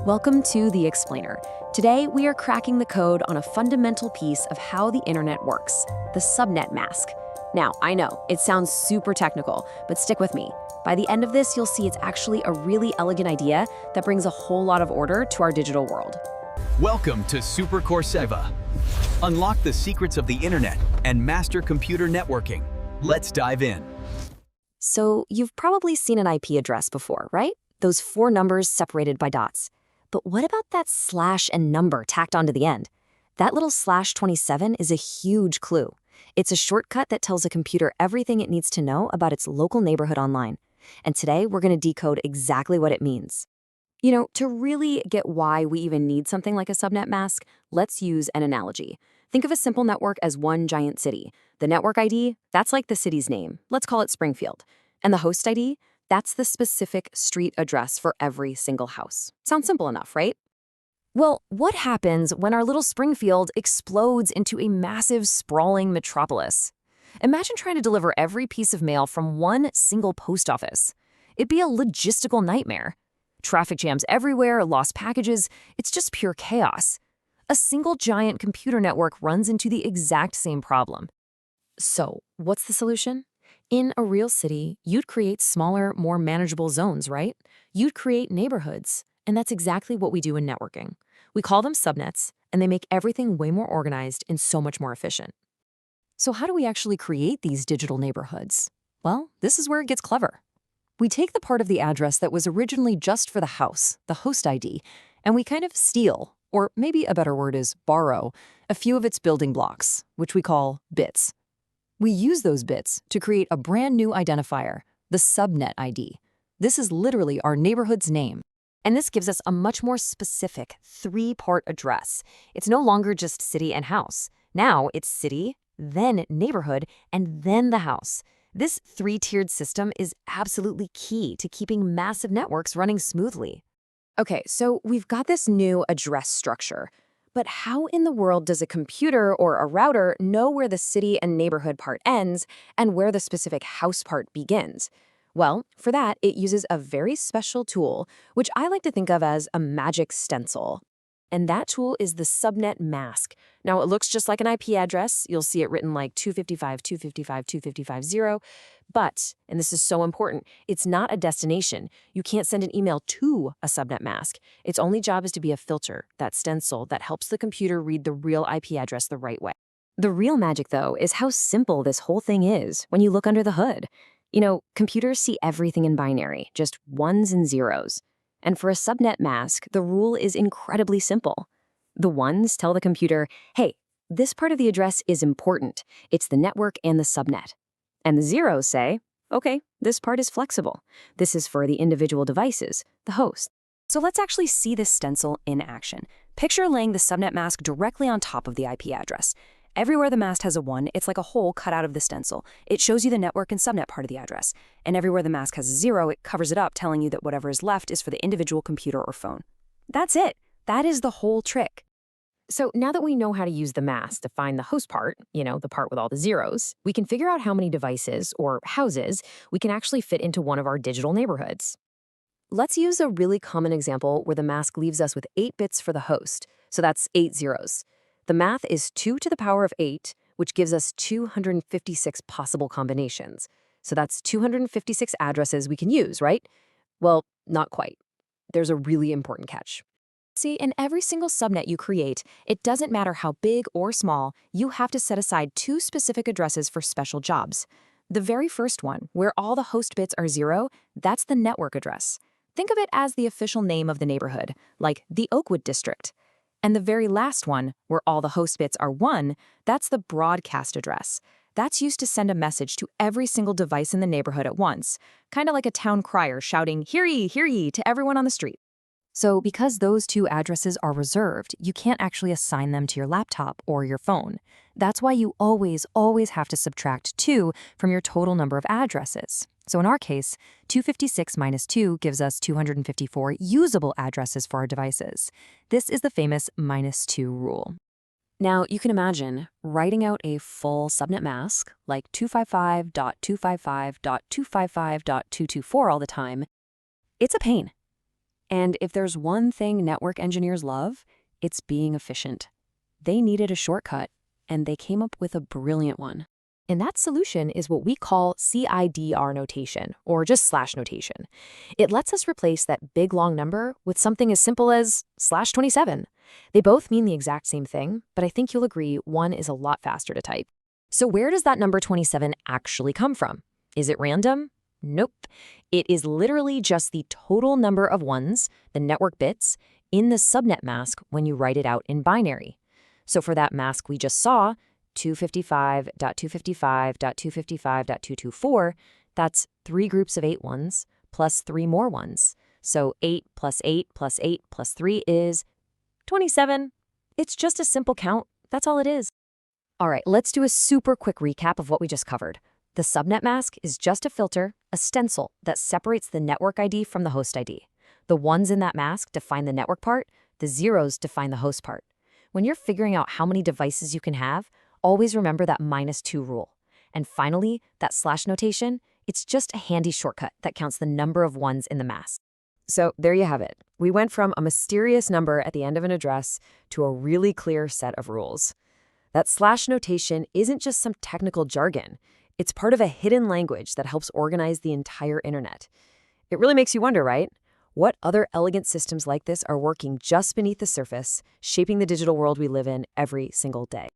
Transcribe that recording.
Welcome to The Explainer. Today, we are cracking the code on a fundamental piece of how the internet works, the subnet mask. Now, I know, it sounds super technical, but stick with me. By the end of this, you'll see it's actually a really elegant idea that brings a whole lot of order to our digital world. Welcome to Super Courseva. Unlock the secrets of the internet and master computer networking. Let's dive in. So, you've probably seen an IP address before, right? Those 4 numbers separated by dots. But what about that slash and number tacked onto the end? That little /27 is a huge clue. It's a shortcut that tells a computer everything it needs to know about its local neighborhood online. And today, we're going to decode exactly what it means. You know, to really get why we even need something like a subnet mask, let's use an analogy. Think of a simple network as one giant city. The network ID, that's like the city's name. Let's call it Springfield. And the host ID, that's the specific street address for every single house. Sounds simple enough, right? Well, what happens when our little Springfield explodes into a massive, sprawling metropolis? Imagine trying to deliver every piece of mail from one single post office. It'd be a logistical nightmare. Traffic jams everywhere, lost packages, it's just pure chaos. A single giant computer network runs into the exact same problem. So, what's the solution? In a real city, you'd create smaller, more manageable zones, right? You'd create neighborhoods, and that's exactly what we do in networking. We call them subnets, and they make everything way more organized and so much more efficient. So how do we actually create these digital neighborhoods? Well, this is where it gets clever. We take the part of the address that was originally just for the house, the host ID, and we kind of steal, or maybe a better word is borrow, a few of its building blocks, which we call bits. We use those bits to create a brand new identifier, the subnet ID. This is literally our neighborhood's name. And this gives us a much more specific 3-part address. It's no longer just city and house. Now it's city, then neighborhood, and then the house. This 3-tiered system is absolutely key to keeping massive networks running smoothly. Okay, so we've got this new address structure. But how in the world does a computer or a router know where the city and neighborhood part ends and where the specific house part begins? Well, for that, it uses a very special tool, which I like to think of as a magic stencil. And that tool is the subnet mask. Now, it looks just like an IP address. You'll see it written like 255.255.255.0. But, and this is so important, it's not a destination. You can't send an email to a subnet mask. Its only job is to be a filter, that stencil that helps the computer read the real IP address the right way. The real magic, though, is how simple this whole thing is when you look under the hood. You know, computers see everything in binary, just ones and zeros. And for a subnet mask, the rule is incredibly simple. The ones tell the computer, hey, this part of the address is important. It's the network and the subnet. And the zeros say, okay, this part is flexible. This is for the individual devices, the host. So let's actually see this stencil in action. Picture laying the subnet mask directly on top of the IP address. Everywhere the mask has a 1, it's like a hole cut out of the stencil. It shows you the network and subnet part of the address. And everywhere the mask has a 0, it covers it up, telling you that whatever is left is for the individual computer or phone. That's it. That is the whole trick. So now that we know how to use the mask to find the host part, you know, the part with all the zeros, we can figure out how many devices, or houses, we can actually fit into one of our digital neighborhoods. Let's use a really common example where the mask leaves us with 8 bits for the host. So that's 8 zeros. The math is 2 to the power of 8, which gives us 256 possible combinations. So that's 256 addresses we can use, right? Well, not quite. There's a really important catch. See, in every single subnet you create, it doesn't matter how big or small, you have to set aside 2 specific addresses for special jobs. The very first one, where all the host bits are 0, that's the network address. Think of it as the official name of the neighborhood, like the Oakwood District. And the very last one, where all the host bits are 1, that's the broadcast address. That's used to send a message to every single device in the neighborhood at once, kind of like a town crier shouting, hear ye, to everyone on the street. So because those 2 addresses are reserved, you can't actually assign them to your laptop or your phone. That's why you always have to subtract 2 from your total number of addresses. So in our case, 256 minus 2 gives us 254 usable addresses for our devices. This is the famous -2 rule. Now, you can imagine writing out a full subnet mask, like 255.255.255.224 all the time. It's a pain. And if there's one thing network engineers love, it's being efficient. They needed a shortcut, and they came up with a brilliant one. And that solution is what we call CIDR notation, or just slash notation. It lets us replace that big long number with something as simple as /27. They both mean the exact same thing, but I think you'll agree one is a lot faster to type. So where does that number 27 actually come from? Is it random? Nope. It is literally just the total number of ones, the network bits, in the subnet mask when you write it out in binary. So for that mask we just saw, 255.255.255.224, that's 3 groups of 8 ones plus 3 more ones. So 8 plus 8 plus 8 plus 3 is 27. It's just a simple count. That's all it is. All right, let's do a super quick recap of what we just covered. The subnet mask is just a filter, a stencil that separates the network ID from the host ID. The ones in that mask define the network part, the zeros define the host part. When you're figuring out how many devices you can have, always remember that -2 rule. And finally, that slash notation, it's just a handy shortcut that counts the number of ones in the mask. So there you have it. We went from a mysterious number at the end of an address to a really clear set of rules. That slash notation isn't just some technical jargon. It's part of a hidden language that helps organize the entire internet. It really makes you wonder, right? What other elegant systems like this are working just beneath the surface, shaping the digital world we live in every single day?